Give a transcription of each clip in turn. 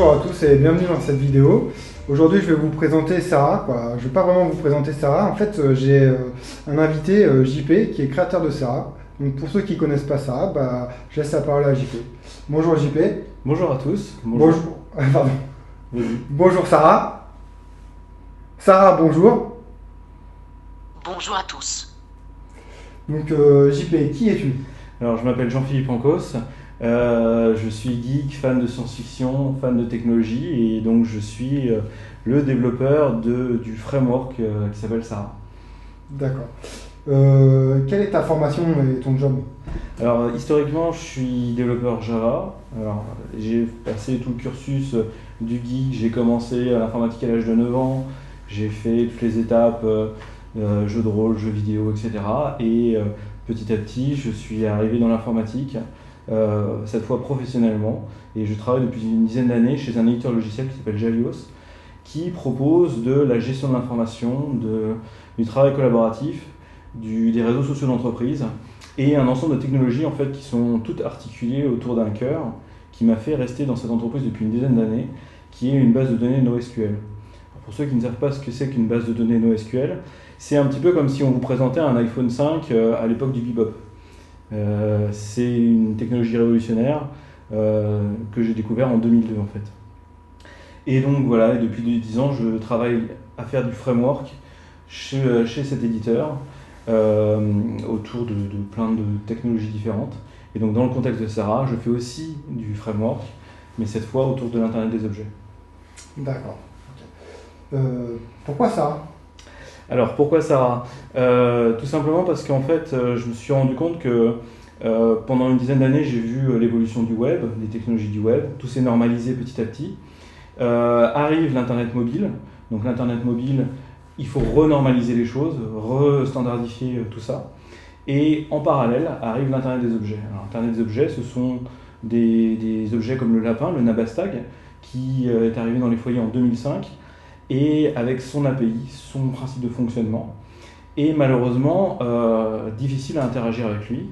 Bonjour à tous et bienvenue dans cette vidéo. Aujourd'hui je vais vous présenter Sarah. Je ne vais pas vraiment vous présenter Sarah. En fait j'ai un invité, JP, qui est créateur de Sarah. Donc pour ceux qui ne connaissent pas Sarah, je laisse la parole à JP. Bonjour JP. Bonjour à tous. Bonjour. Pardon. Oui. Bonjour Sarah. Sarah, bonjour. Bonjour à tous. Donc JP, qui es-tu? Alors je m'appelle Jean-Philippe Ancos. Je suis geek, fan de science-fiction, fan de technologie et donc je suis le développeur du framework qui s'appelle Sarah. D'accord. Quelle est ta formation et ton job? Alors historiquement je suis développeur Java. Alors, j'ai passé tout le cursus du geek, j'ai commencé à l'informatique à l'âge de 9 ans, j'ai fait toutes les étapes, jeux de rôle, jeux vidéo, etc. Et petit à petit je suis arrivé dans l'informatique. Cette fois professionnellement, et je travaille depuis une dizaine d'années chez un éditeur logiciel qui s'appelle Javios, qui propose de la gestion de l'information, du travail collaboratif, des réseaux sociaux d'entreprise et un ensemble de technologies en fait, qui sont toutes articulées autour d'un cœur qui m'a fait rester dans cette entreprise depuis une dizaine d'années, qui est une base de données NoSQL. Alors pour ceux qui ne savent pas ce que c'est qu'une base de données NoSQL, c'est un petit peu comme si on vous présentait un iPhone 5 à l'époque du bebop. C'est une technologie révolutionnaire que j'ai découvert en 2002 en fait. Et donc voilà, depuis 10 ans, je travaille à faire du framework chez cet éditeur autour de plein de technologies différentes. Et donc dans le contexte de Sarah, je fais aussi du framework, mais cette fois autour de l'Internet des objets. D'accord. Pourquoi ça? Alors pourquoi Sarah? Tout simplement parce qu'en fait, je me suis rendu compte que pendant une dizaine d'années, j'ai vu l'évolution du web, des technologies du web, tout s'est normalisé petit à petit. Arrive l'Internet mobile. Donc l'Internet mobile, il faut renormaliser les choses, re-standardifier tout ça. Et en parallèle, arrive l'Internet des objets. Alors l'Internet des objets, ce sont des objets comme le lapin, le Nabastag, qui est arrivé dans les foyers en 2005, et avec son API, son principe de fonctionnement. Et malheureusement, difficile à interagir avec lui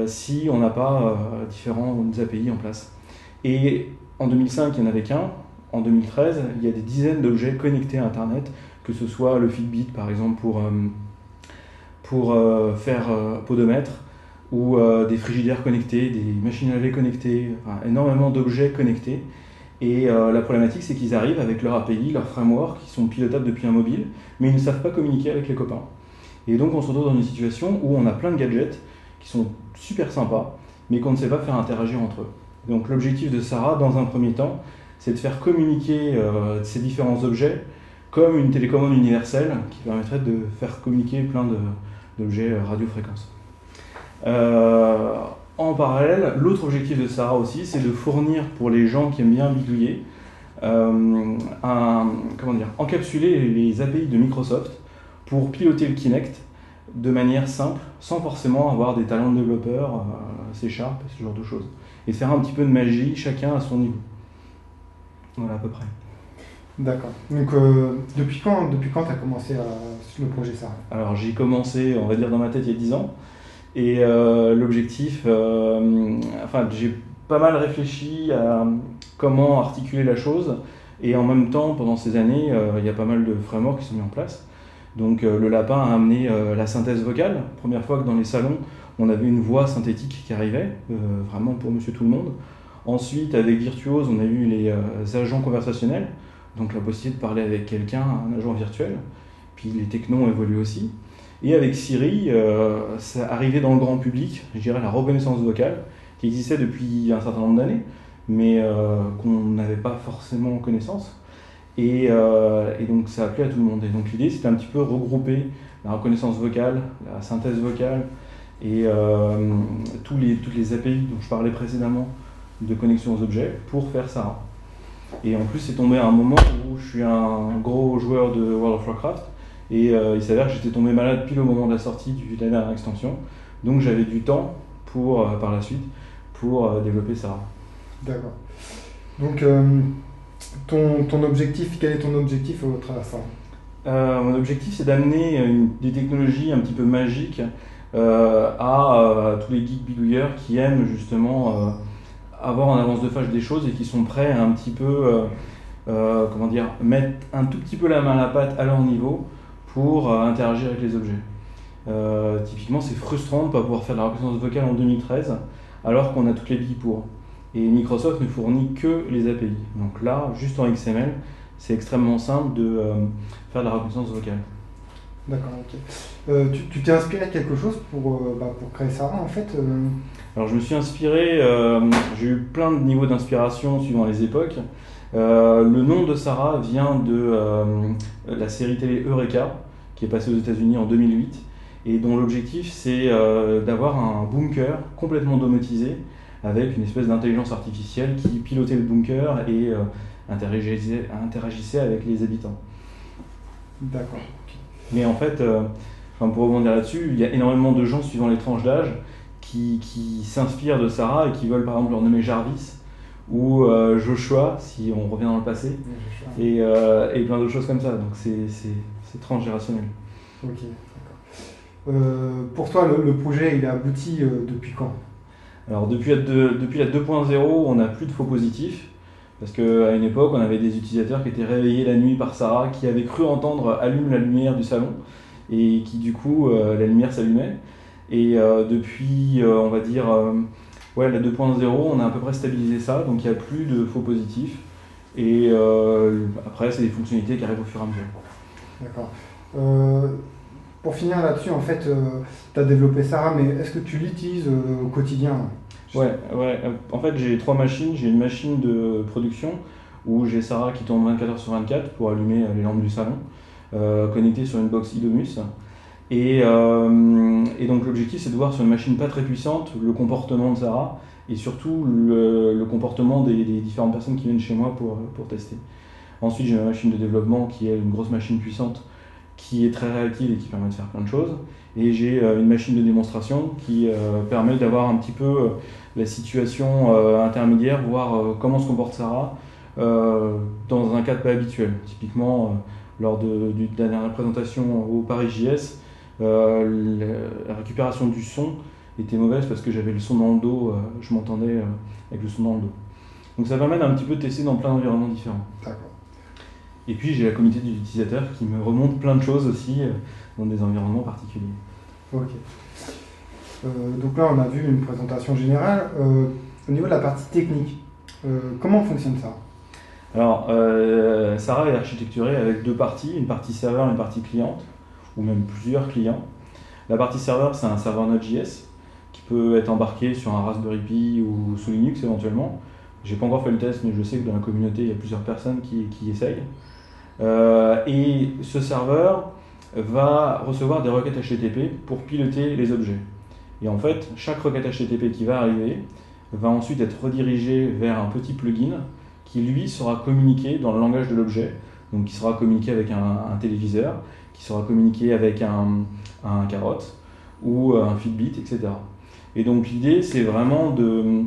si on n'a pas différentes API en place. Et en 2005, il n'y en avait qu'un. En 2013, il y a des dizaines d'objets connectés à Internet, que ce soit le Fitbit par exemple pour faire podomètre, ou des frigidaires connectés, des machines à laver connectées, enfin, énormément d'objets connectés. Et la problématique, c'est qu'ils arrivent avec leur API, leur framework, qui sont pilotables depuis un mobile, mais ils ne savent pas communiquer avec les copains. Et donc on se retrouve dans une situation où on a plein de gadgets qui sont super sympas, mais qu'on ne sait pas faire interagir entre eux. Donc l'objectif de Sarah, dans un premier temps, c'est de faire communiquer ces différents objets comme une télécommande universelle qui permettrait de faire communiquer plein d'objets radiofréquences. En parallèle, l'autre objectif de Sarah aussi, c'est de fournir pour les gens qui aiment bien bidouiller, encapsuler les API de Microsoft pour piloter le Kinect de manière simple, sans forcément avoir des talents de développeur, C#, ce genre de choses. Et faire un petit peu de magie, chacun à son niveau. Voilà à peu près. D'accord. Donc depuis quand tu as commencé le projet Sarah? Alors j'ai commencé, on va dire dans ma tête, il y a 10 ans. Et l'objectif, j'ai pas mal réfléchi à comment articuler la chose. Et en même temps, pendant ces années, il y a pas mal de frameworks qui sont mis en place. Donc le lapin a amené la synthèse vocale. Première fois que dans les salons, on avait une voix synthétique qui arrivait, vraiment pour monsieur tout le monde. Ensuite, avec Virtuose, on a eu les agents conversationnels, donc la possibilité de parler avec quelqu'un, un agent virtuel. Puis les technos ont évolué aussi. Et avec Siri, ça arrivait dans le grand public, je dirais la reconnaissance vocale, qui existait depuis un certain nombre d'années, mais qu'on n'avait pas forcément connaissance. Et donc ça a plu à tout le monde. Et donc l'idée, c'était un petit peu regrouper la reconnaissance vocale, la synthèse vocale, et toutes les API dont je parlais précédemment de connexion aux objets pour faire Sarah. Et en plus, c'est tombé à un moment où je suis un gros joueur de World of Warcraft, et il s'avère que j'étais tombé malade pile au moment de la sortie de la dernière extension, donc j'avais du temps par la suite pour développer Sarah. D'accord. Donc ton objectif, quel est ton objectif au travers de ça? Mon objectif, c'est d'amener des technologies un petit peu magiques à tous les geeks bidouilleurs qui aiment justement avoir en avance de phase des choses et qui sont prêts à un petit peu, mettre un tout petit peu la main à la pâte à leur niveau pour interagir avec les objets. Typiquement, c'est frustrant de ne pas pouvoir faire de la reconnaissance vocale en 2013 alors qu'on a toutes les billes pour. Et Microsoft ne fournit que les API. Donc là, juste en XML, c'est extrêmement simple de faire de la reconnaissance vocale. D'accord, ok. Tu t'es inspiré de quelque chose pour créer Sarah en fait Alors je me suis inspiré, j'ai eu plein de niveaux d'inspiration suivant les époques. Le nom de Sarah vient de la série télé Eureka, qui est passée aux États-Unis en 2008, et dont l'objectif c'est d'avoir un bunker complètement domotisé, avec une espèce d'intelligence artificielle qui pilotait le bunker et interagissait avec les habitants. D'accord. Mais en fait, pour rebondir là-dessus, il y a énormément de gens suivant les tranches d'âge qui s'inspirent de Sarah et qui veulent par exemple leur nommer Jarvis ou Joshua, si on revient dans le passé, et plein d'autres choses comme ça. Donc c'est transgénérationnel. Ok, d'accord. Pour toi, le projet, il est abouti depuis quand ? Alors depuis la 2.0, on n'a plus de faux positifs, parce qu'à une époque, on avait des utilisateurs qui étaient réveillés la nuit par Sarah, qui avaient cru entendre « allume la lumière du salon », et qui du coup, la lumière s'allumait. Et depuis, on va dire, la 2.0, on a à peu près stabilisé ça, donc il n'y a plus de faux positifs. Et après, c'est des fonctionnalités qui arrivent au fur et à mesure. D'accord. Pour finir là-dessus, en fait, tu as développé Sarah, mais est-ce que tu l'utilises au quotidien ? Ouais. En fait, j'ai 3 machines. J'ai une machine de production où j'ai Sarah qui tourne 24h/24 pour allumer les lampes du salon, connectée sur une box IDOMUS. Et donc l'objectif, c'est de voir sur une machine pas très puissante le comportement de Sarah et surtout le comportement des différentes personnes qui viennent chez moi pour tester. Ensuite, j'ai ma machine de développement qui est une grosse machine puissante qui est très réactive et qui permet de faire plein de choses. Et j'ai une machine de démonstration qui permet d'avoir un petit peu la situation intermédiaire, voir comment se comporte Sarah dans un cadre pas habituel. Typiquement, lors de la dernière présentation au Paris JS, la récupération du son était mauvaise parce que j'avais le son dans le dos, je m'entendais avec le son dans le dos. Donc ça permet d'un petit peu tester dans plein d'environnements différents. D'accord. Et puis j'ai la communauté des utilisateurs qui me remonte plein de choses aussi dans des environnements particuliers. Ok. Donc là, on a vu une présentation générale. Au niveau de la partie technique, comment fonctionne ça ? Alors, Sarah est architecturée avec 2 parties, une partie serveur et une partie cliente, ou même plusieurs clients. La partie serveur, c'est un serveur Node.js qui peut être embarqué sur un Raspberry Pi ou sous Linux éventuellement. J'ai pas encore fait le test, mais je sais que dans la communauté, il y a plusieurs personnes qui essayent. Et ce serveur va recevoir des requêtes HTTP pour piloter les objets. Et en fait, chaque requête HTTP qui va arriver va ensuite être redirigée vers un petit plugin qui lui sera communiqué dans le langage de l'objet, donc qui sera communiqué avec un téléviseur, qui sera communiqué avec un carotte ou un Fitbit, etc. Et donc l'idée, c'est vraiment que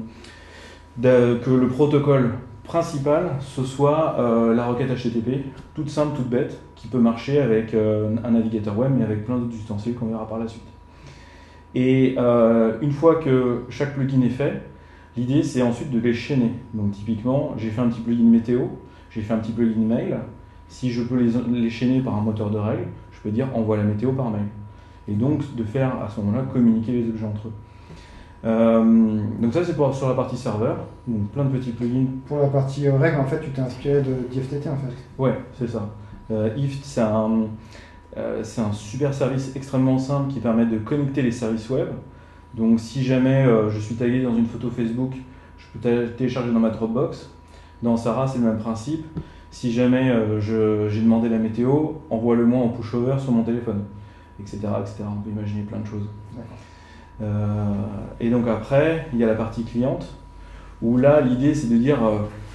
le protocole principal, ce soit la requête HTTP, toute simple, toute bête, qui peut marcher avec un navigateur web, mais avec plein d'autres ustensiles qu'on verra par la suite. Et une fois que chaque plugin est fait, l'idée c'est ensuite de les chaîner. Donc typiquement, j'ai fait un petit plugin météo, j'ai fait un petit plugin mail. Si je peux les chaîner par un moteur de règles, je peux dire envoie la météo par mail. Et donc de faire à ce moment-là communiquer les objets entre eux. Donc ça c'est sur la partie serveur, donc plein de petits plugins. Pour la partie règles, en fait, tu t'es inspiré d'IFTTT en fait. Ouais, c'est ça. IFT, c'est un super service extrêmement simple qui permet de connecter les services web. Donc si jamais je suis tagué dans une photo Facebook, je peux télécharger dans ma Dropbox. Dans Sarah, c'est le même principe. Si jamais j'ai demandé la météo, envoie-le-moi en push-over sur mon téléphone, etc., etc. On peut imaginer plein de choses. D'accord. Et donc après, il y a la partie cliente, où là, l'idée c'est de dire,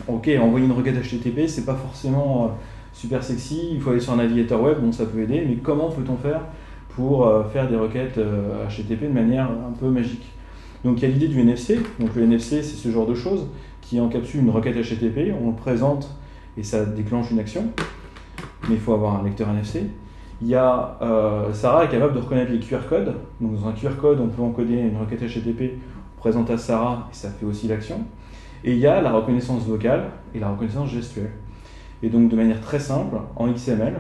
ok, envoyer une requête HTTP, c'est pas forcément super sexy, il faut aller sur un navigateur web, bon ça peut aider, mais comment peut-on faire pour faire des requêtes HTTP de manière un peu magique? Donc il y a l'idée du NFC, donc le NFC c'est ce genre de choses qui encapsule une requête HTTP, on le présente et ça déclenche une action, mais il faut avoir un lecteur NFC. Il y a Sarah est capable de reconnaître les QR codes, donc dans un QR code on peut encoder une requête HTTP, on présente à Sarah et ça fait aussi l'action. Et il y a la reconnaissance vocale et la reconnaissance gestuelle. Et donc de manière très simple, en XML,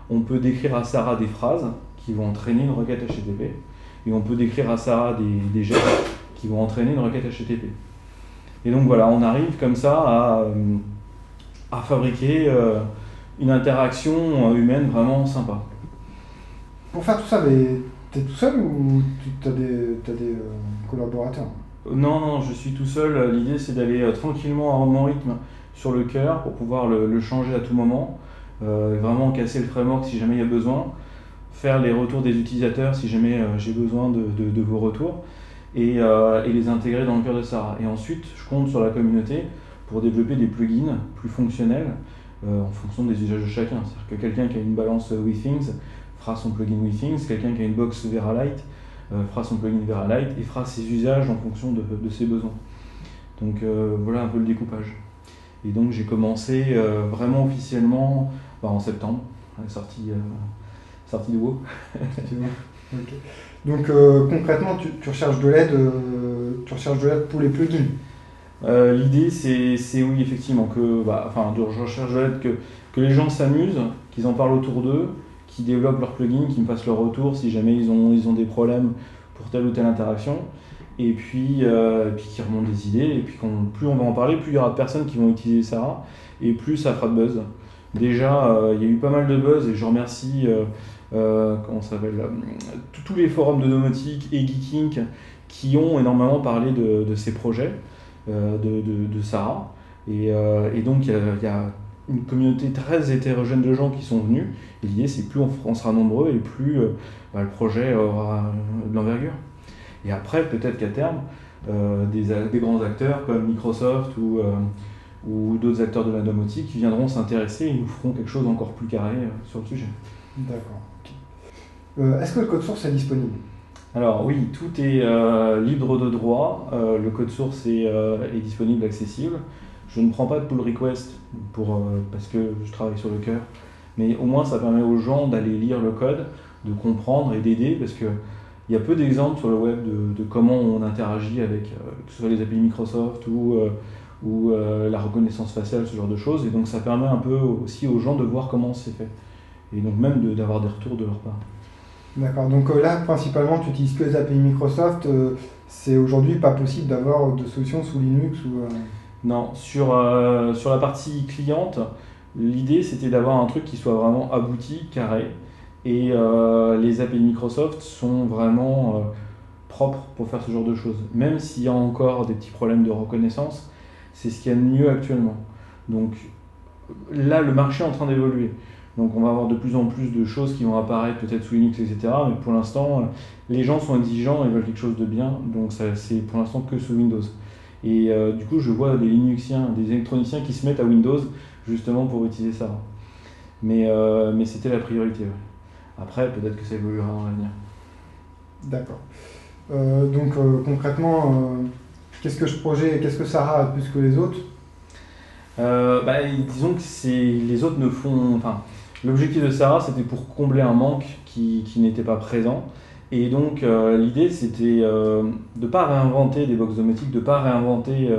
on peut décrire à Sarah des phrases qui vont entraîner une requête HTTP, et on peut décrire à Sarah des gestes qui vont entraîner une requête HTTP. Et donc voilà, on arrive comme ça à fabriquer une interaction humaine vraiment sympa. Pour faire tout ça, tu es tout seul ou tu as des collaborateurs? Non, je suis tout seul. L'idée, c'est d'aller tranquillement à mon rythme sur le cœur pour pouvoir le changer à tout moment, vraiment casser le framework si jamais il y a besoin, faire les retours des utilisateurs si jamais j'ai besoin de vos retours, et les intégrer dans le cœur de Sarah. Et ensuite, je compte sur la communauté pour développer des plugins plus fonctionnels en fonction des usages de chacun. C'est-à-dire que quelqu'un qui a une balance WeThings fera son plugin WeThings, quelqu'un qui a une box Veralite fera son plugin Veralite et fera ses usages en fonction de ses besoins. Donc voilà un peu le découpage. Et donc j'ai commencé vraiment officiellement en septembre, sortie de WoW. Okay. Donc concrètement, tu recherches de l'aide, pour les plugins. L'idée c'est oui effectivement je recherche de l'aide que les gens s'amusent, qu'ils en parlent autour d'eux, qui développent leurs plugins, qui me fassent leur retour si jamais ils ont des problèmes pour telle ou telle interaction, et puis qui remontent des idées, et puis plus on va en parler, plus il y aura de personnes qui vont utiliser Sarah, et plus ça fera de buzz. Déjà, il y a eu pas mal de buzz, et je remercie tous les forums de domotique et Geeking qui ont énormément parlé de ces projets de Sarah, et donc il y a une communauté très hétérogène de gens qui sont venus, et l'idée c'est plus on sera nombreux et plus le projet aura de l'envergure. Et après peut-être qu'à terme des grands acteurs comme Microsoft ou d'autres acteurs de la domotique qui viendront s'intéresser et nous feront quelque chose d'encore plus carré sur le sujet. D'accord. Okay. Est-ce que le code source est disponible? Alors oui, tout est libre de droit, le code source est disponible, accessible. Je ne prends pas de pull request parce que je travaille sur le cœur, mais au moins ça permet aux gens d'aller lire le code, de comprendre et d'aider, parce qu'il y a peu d'exemples sur le web de comment on interagit avec que ce soit les API Microsoft ou la reconnaissance faciale, ce genre de choses, et donc ça permet un peu aussi aux gens de voir comment c'est fait, et donc même d'avoir des retours de leur part. D'accord, donc là principalement tu utilises que les API Microsoft, c'est aujourd'hui pas possible d'avoir de solution sous Linux ou... Non, sur la partie cliente, l'idée c'était d'avoir un truc qui soit vraiment abouti, carré, et les API Microsoft sont vraiment propres pour faire ce genre de choses. Même s'il y a encore des petits problèmes de reconnaissance, c'est ce qu'il y a de mieux actuellement. Donc là, le marché est en train d'évoluer. Donc on va avoir de plus en plus de choses qui vont apparaître peut-être sous Linux, etc. Mais pour l'instant, les gens sont exigeants et veulent quelque chose de bien, donc c'est pour l'instant que sous Windows. Et du coup, je vois des Linuxiens, des électroniciens qui se mettent à Windows justement pour utiliser ça. Mais c'était la priorité. Ouais. Après, peut-être que ça évoluera dans l'avenir. D'accord. Donc concrètement, qu'est-ce que Sarah a de plus que les autres? Disons que les autres ne font... Enfin, l'objectif de Sarah, c'était pour combler un manque qui n'était pas présent. Et donc l'idée c'était de ne pas réinventer des box domotiques, de ne pas réinventer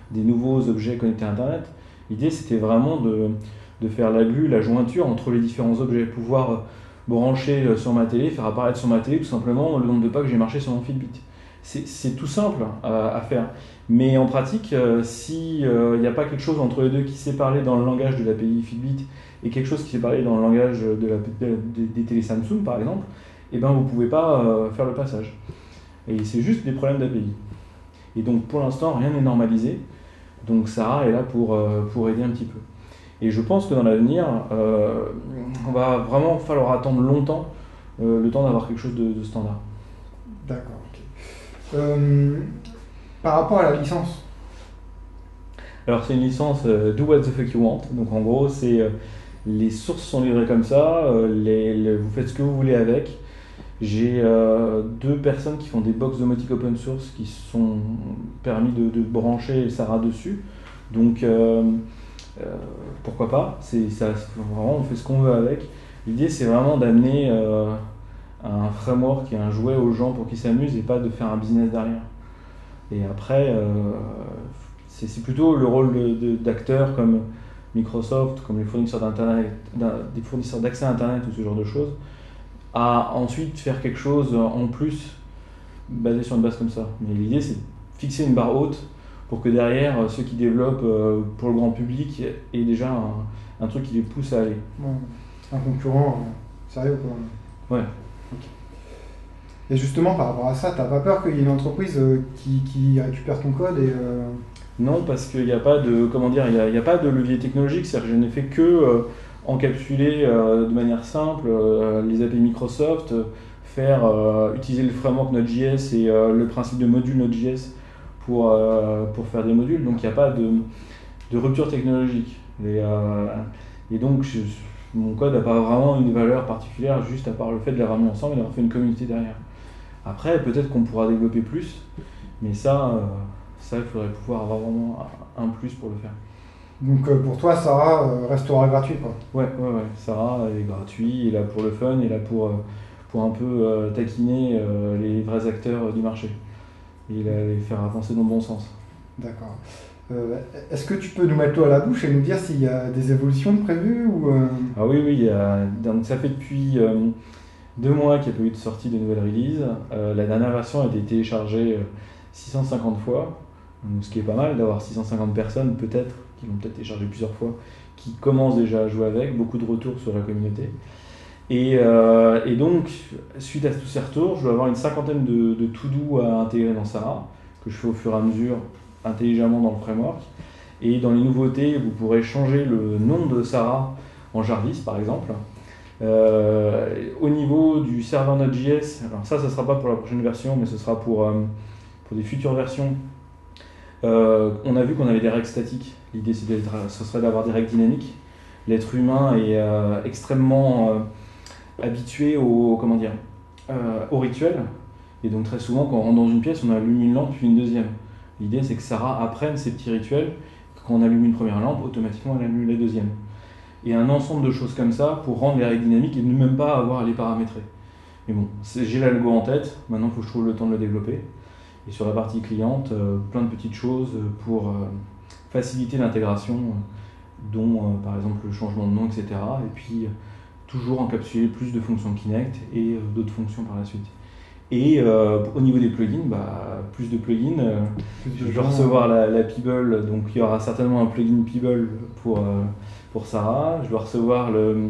des nouveaux objets connectés à Internet. L'idée c'était vraiment de faire la glue, la jointure entre les différents objets, pouvoir brancher sur ma télé, faire apparaître sur ma télé tout simplement le nombre de pas que j'ai marché sur mon Fitbit. C'est tout simple à faire, mais en pratique, s'il n'y a pas quelque chose entre les deux qui sait parler dans le langage de l'API Fitbit et quelque chose qui sait parler dans le langage des télé Samsung par exemple, et ben vous ne pouvez pas faire le passage. Et c'est juste des problèmes d'API. Et donc pour l'instant, rien n'est normalisé. Donc Sarah est là pour aider un petit peu. Et je pense que dans l'avenir, on va vraiment falloir attendre longtemps le temps d'avoir quelque chose de standard. D'accord, ok. Par rapport à la licence? Alors c'est une licence do what the fuck you want. Donc en gros, c'est les sources sont livrées comme ça, vous faites ce que vous voulez avec. J'ai deux personnes qui font des box domotiques open source qui sont permis de brancher Sarah dessus. Donc pourquoi pas, vraiment on fait ce qu'on veut avec. L'idée c'est vraiment d'amener un framework et un jouet aux gens pour qu'ils s'amusent et pas de faire un business derrière. Et après, c'est plutôt le rôle d'acteurs comme Microsoft, comme les fournisseurs d'Internet, des fournisseurs d'accès à Internet ou ce genre de choses, à ensuite faire quelque chose en plus basé sur une base comme ça. Mais l'idée, c'est de fixer une barre haute pour que derrière, ceux qui développent pour le grand public aient déjà un truc qui les pousse à aller. Ouais. Un concurrent sérieux, quoi. Ouais. Ok. Et justement, par rapport à ça, t'as pas peur qu'il y ait une entreprise qui récupère ton code et Non, parce qu'il n'y a pas de, comment dire, il y a pas de levier technologique, c'est-à-dire que je n'ai fait que encapsuler de manière simple les API Microsoft, utiliser le framework Node.js et le principe de module Node.js pour faire des modules, donc il n'y a pas de rupture technologique. Et donc mon code n'a pas vraiment une valeur particulière, juste à part le fait de les ramener ensemble et d'avoir fait une communauté derrière. Après, peut-être qu'on pourra développer plus, mais ça, il faudrait pouvoir avoir vraiment un plus pour le faire. donc pour toi, Sarah restera gratuit, quoi. Ouais. Sarah est gratuit, il est là pour le fun, il est là pour un peu taquiner les vrais acteurs du marché. Et les faire avancer dans le bon sens. D'accord. Est-ce que tu peux nous mettre l'eau à la bouche et nous dire s'il y a des évolutions de prévues ou Ah oui, donc ça fait depuis 2 mois qu'il n'y a pas eu de sortie de nouvelle release. La dernière version a été téléchargée 650 fois, donc ce qui est pas mal d'avoir 650 personnes peut-être, qui l'ont peut-être téléchargé plusieurs fois, qui commencent déjà à jouer avec, beaucoup de retours sur la communauté. Et donc, suite à tous ces retours, je dois avoir une cinquantaine de to-do à intégrer dans Sarah, que je fais au fur et à mesure, intelligemment dans le framework. Et dans les nouveautés, vous pourrez changer le nom de Sarah en Jarvis, par exemple. Au niveau du serveur Node.js, alors ça ne sera pas pour la prochaine version, mais ce sera pour des futures versions. On a vu qu'on avait des règles statiques. L'idée, ce serait d'avoir des règles dynamiques. L'être humain est extrêmement habitué au rituel. Et donc très souvent, quand on rentre dans une pièce, on allume une lampe puis une deuxième. L'idée, c'est que Sarah apprenne ces petits rituels. Quand on allume une première lampe, automatiquement, elle allume la deuxième. Et un ensemble de choses comme ça pour rendre les règles dynamiques et ne même pas avoir à les paramétrer. Mais bon, j'ai l'algo en tête, maintenant il faut que je trouve le temps de le développer. Et sur la partie cliente, plein de petites choses pour faciliter l'intégration, dont par exemple le changement de nom, etc. Et puis toujours encapsuler plus de fonctions Kinect et d'autres fonctions par la suite. Et au niveau des plugins, plus de plugins. Je vais recevoir la Peeble, donc il y aura certainement un plugin Peeble pour Sarah. Je dois recevoir le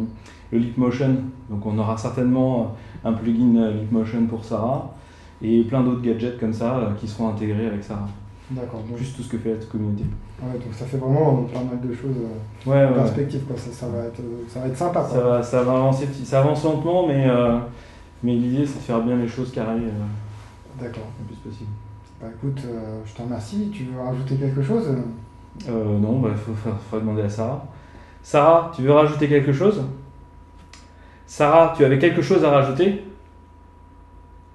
Leapmotion, donc on aura certainement un plugin Leapmotion pour Sarah. Et plein d'autres gadgets comme ça qui seront intégrés avec Sarah. D'accord. Donc... Plus tout ce que fait la communauté. Ouais, donc ça fait vraiment pas mal de choses en perspective, quoi. Ça va être sympa, quoi. Ça va avancer ça avance lentement, mais l'idée c'est de faire bien les choses carrées D'accord. le plus possible. Écoute, je te remercie. Tu veux rajouter quelque chose? Non, il faudra demander à Sarah. Sarah, tu veux rajouter quelque chose? Sarah, tu avais quelque chose à rajouter?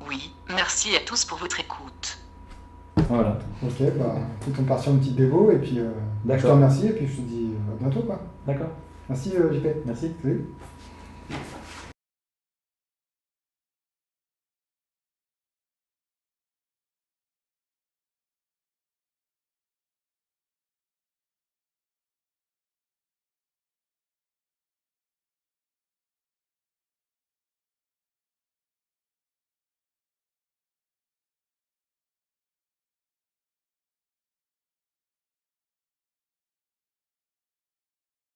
Oui, merci à tous pour votre écoute. Voilà. Ok, écoute, on part sur une petite démo et puis je te remercie et puis je te dis à bientôt, quoi. D'accord. Merci JP. Merci. Salut.